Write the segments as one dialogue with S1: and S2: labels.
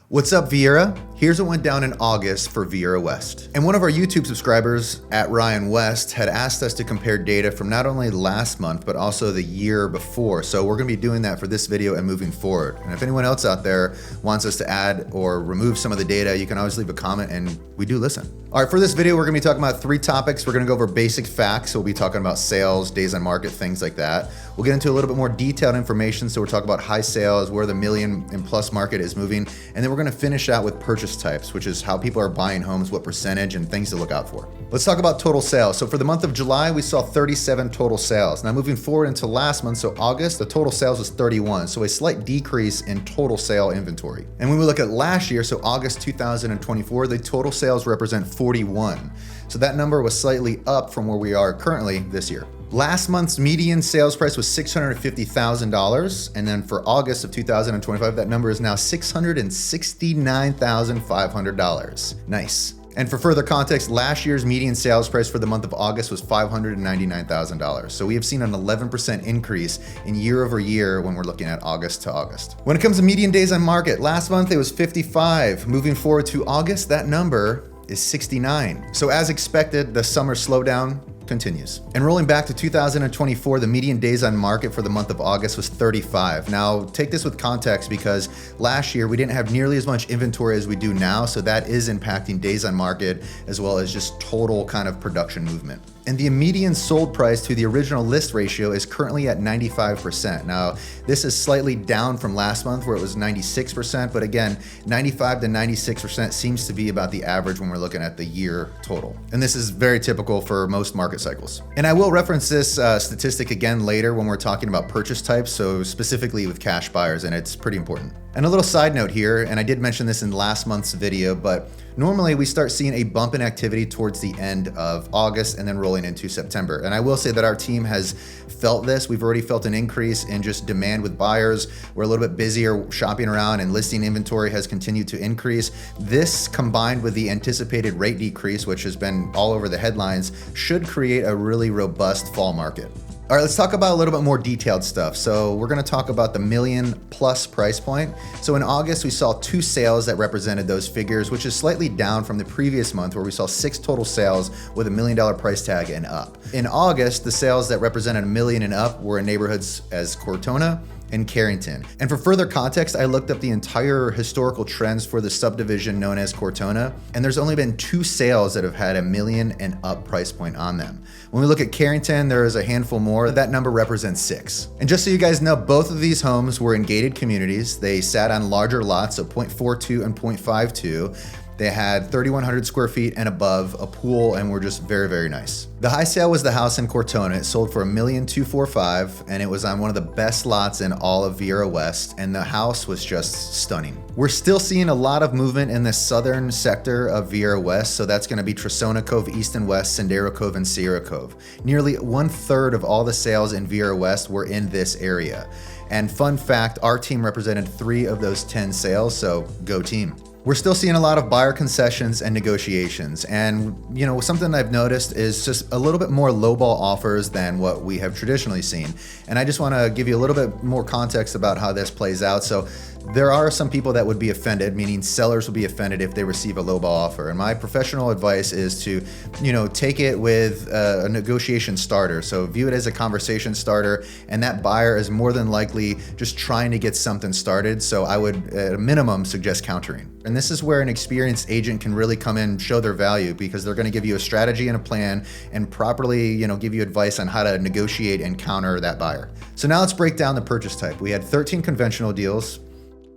S1: What's up, Viera? Here's what went down in August for Viera West. And one of our YouTube subscribers at Ryan West had asked us to compare data from not only last month, but also the year before. So we're gonna be doing that for this video and moving forward. And if anyone else out there wants us to add or remove some of the data, you can always leave a comment and we do listen. All right, for this video, we're gonna be talking about 3 topics. We're gonna go over basic facts. So we'll be talking about sales, days on market, things like that. We'll get into a little bit more detailed information. So we're talking about high sales, where the million and plus market is moving. And then we're gonna finish out with purchase types, which is how people are buying homes, what percentage, and things to look out for. Let's talk about total sales. So for the month of July, we saw 37 total sales. Now moving forward into last month, so August, the total sales was 31. So a slight decrease in total sale inventory. And when we look at last year, so August 2024, the total sales represent 41. So that number was slightly up from where we are currently this year. Last month's median sales price was $650,000. And then for August of 2025, that number is now $669,500. Nice. And for further context, last year's median sales price for the month of August was $599,000. So we have seen an 11% increase in year over year when we're looking at August to August. When it comes to median days on market, last month it was 55. Moving forward to August, that number is 69. So as expected, the summer slowdown continues. And rolling back to 2024, the median days on market for the month of August was 35. Now, take this with context because last year we didn't have nearly as much inventory as we do now, so that is impacting days on market as well as just total kind of production movement. And the median sold price to the original list ratio is currently at 95%. Now, this is slightly down from last month where it was 96%, but again, 95 to 96% seems to be about the average when we're looking at the year total. And this is very typical for most market cycles. And I will reference this statistic again later when we're talking about purchase types, so specifically with cash buyers, and it's pretty important. And a little side note here, and I did mention this in last month's video, but normally we start seeing a bump in activity towards the end of August and then rolling into September. And I will say that our team has felt this. We've already felt an increase in just demand with buyers. We're a little bit busier shopping around and listing inventory has continued to increase. This combined with the anticipated rate decrease, which has been all over the headlines, should create a really robust fall market. All right, let's talk about a little bit more detailed stuff. So we're gonna talk about the million plus price point. So in August, we saw 2 sales that represented those figures, which is slightly down from the previous month where we saw 6 total sales with $1 million price tag and up. In August, the sales that represented $1 million and up were in neighborhoods as Cortona and Carrington. And for further context, I looked up the entire historical trends for the subdivision known as Cortona, and there's only been 2 sales that have had $1 million and up price point on them. When we look at Carrington, there is a handful more. That number represents 6. And just so you guys know, both of these homes were in gated communities. They sat on larger lots, so 0.42 and 0.52. They had 3,100 square feet and above, a pool, and were just very, very nice. The high sale was the house in Cortona. It sold for $1,245,000, and it was on one of the best lots in all of Viera West, and the house was just stunning. We're still seeing a lot of movement in the southern sector of Viera West, so that's gonna be Tresona Cove East and West, Sendero Cove, and Sierra Cove. Nearly 1/3 of all the sales in Viera West were in this area. And fun fact, our team represented 3 of those 10 sales, so go team. We're still seeing a lot of buyer concessions and negotiations. And you know, something I've noticed is just a little bit more lowball offers than what we have traditionally seen. And I just wanna give you a little bit more context about how this plays out. So there are some people that would be offended, meaning sellers will be offended if they receive a lowball offer. And my professional advice is to, you know, take it with a negotiation starter. So view it as a conversation starter, and that buyer is more than likely just trying to get something started. So I would, at a minimum, suggest countering. And this is where an experienced agent can really come in and show their value because they're gonna give you a strategy and a plan and properly, you know, give you advice on how to negotiate and counter that buyer. So now let's break down the purchase type. We had 13 conventional deals,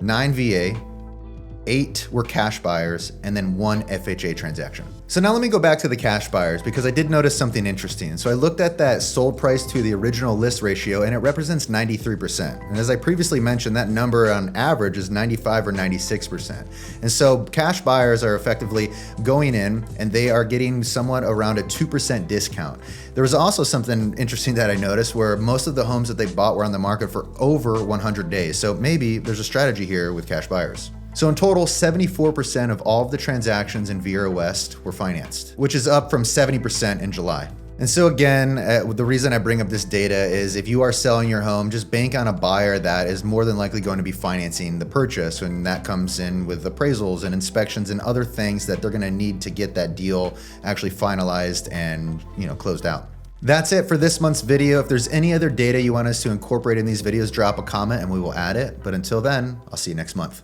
S1: 9 VA, 8 were cash buyers, and then 1 FHA transaction. So now let me go back to the cash buyers because I did notice something interesting. So I looked at that sold price to the original list ratio and it represents 93%. And as I previously mentioned, that number on average is 95 or 96%. And so cash buyers are effectively going in and they are getting somewhat around a 2% discount. There was also something interesting that I noticed where most of the homes that they bought were on the market for over 100 days. So maybe there's a strategy here with cash buyers. So in total, 74% of all of the transactions in Viera West were financed, which is up from 70% in July. And so again, the reason I bring up this data is if you are selling your home, just bank on a buyer that is more than likely going to be financing the purchase. And that comes in with appraisals and inspections and other things that they're going to need to get that deal actually finalized and, closed out. That's it for this month's video. If there's any other data you want us to incorporate in these videos, drop a comment and we will add it. But until then, I'll see you next month.